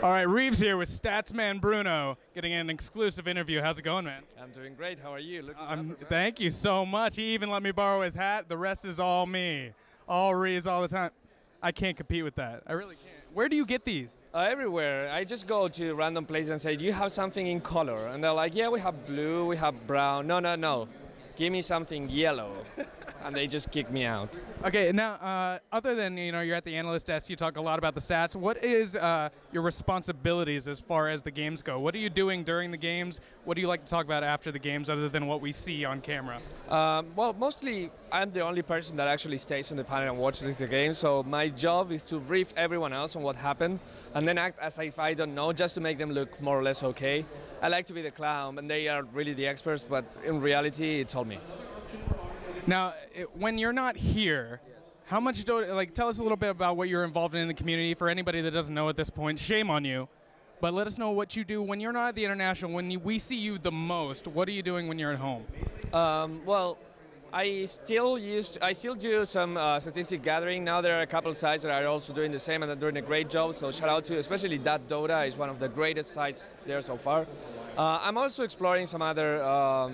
All right, Reaves here with Statsman Bruno, getting an exclusive interview. How's it going, man? I'm doing great. How are you? Looking Thank you so much. He even let me borrow his hat. The rest is all me. All Reaves all the time. I can't compete with that. I really can't. Where do you get these? Everywhere. I just go to random places and say, do you have something in color? And they're like, yeah, we have blue, we have brown. No, no, no. Give me something yellow. And they just kick me out. Okay, now, other than, you're at the analyst desk, you talk a lot about the stats. What is your responsibilities as far as the games go? What are you doing during the games? What do you like to talk about after the games other than what we see on camera? Well, mostly I'm the only person that actually stays on the panel and watches the game. So my job is to brief everyone else on what happened and then act as if I don't know, just to make them look more or less okay. I like to be the clown, and they are really the experts, but in reality, it's all me. Now, when you're not here, how much tell us a little bit about what you're involved in the community. For anybody that doesn't know at this point, shame on you. But let us know what you do when you're not at the International, when we see you the most. What are you doing when you're at home? Well, I still do some statistic gathering. Now there are a couple of sites that are also doing the same, and they're doing a great job. So shout out to especially that Dota is one of the greatest sites there so far. I'm also exploring some other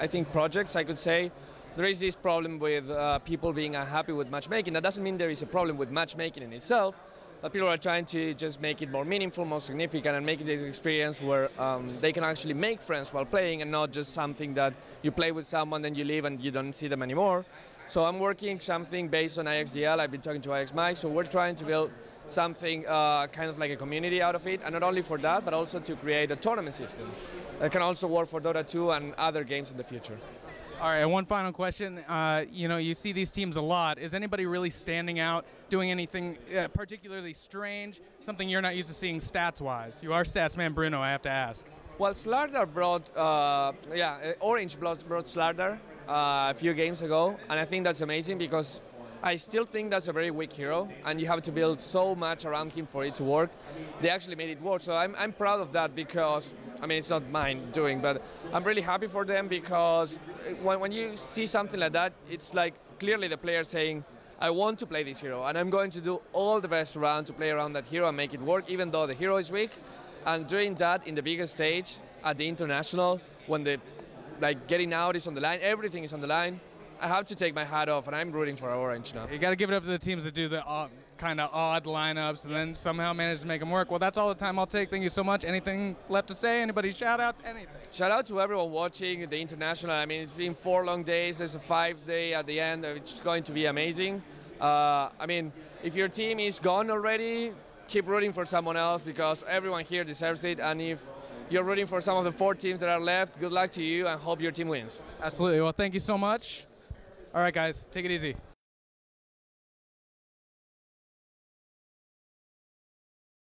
I think projects, I could say. There is this problem with people being unhappy with matchmaking. That doesn't mean there is a problem with matchmaking in itself, but people are trying to just make it more meaningful, more significant, and make it an experience where they can actually make friends while playing and not just something that you play with someone, then you leave and you don't see them anymore. So I'm working something based on IXDL. I've been talking to IX Mike, so we're trying to build something kind of like a community out of it, and not only for that, but also to create a tournament system that can also work for Dota 2 and other games in the future. All right, one final question. You see these teams a lot. Is anybody really standing out, doing anything particularly strange, something you're not used to seeing stats-wise? You are Statsman Bruno, I have to ask. Well, Slardar brought, Orange brought Slardar a few games ago, and I think that's amazing because I still think that's a very weak hero, and you have to build so much around him for it to work. They actually made it work, so I'm proud of that because, I mean, it's not mine doing, but I'm really happy for them because when you see something like that, it's like clearly the player saying, I want to play this hero, and I'm going to do all the best around to play around that hero and make it work, even though the hero is weak. And doing that in the biggest stage at the International, when the getting out is on the line, everything is on the line, I have to take my hat off, and I'm rooting for Orange now. You got to give it up to the teams that do the kind of odd lineups and then somehow manage to make them work. Well, that's all the time I'll take. Thank you so much. Anything left to say? Anybody shout-outs? Anything? Shout out to everyone watching the International. I mean, it's been 4 long days. There's a 5th day at the end. It's going to be amazing. I mean, if your team is gone already, keep rooting for someone else because everyone here deserves it. And if you're rooting for some of the 4 teams that are left, good luck to you and hope your team wins. Absolutely. Well, thank you so much. All right, guys, take it easy.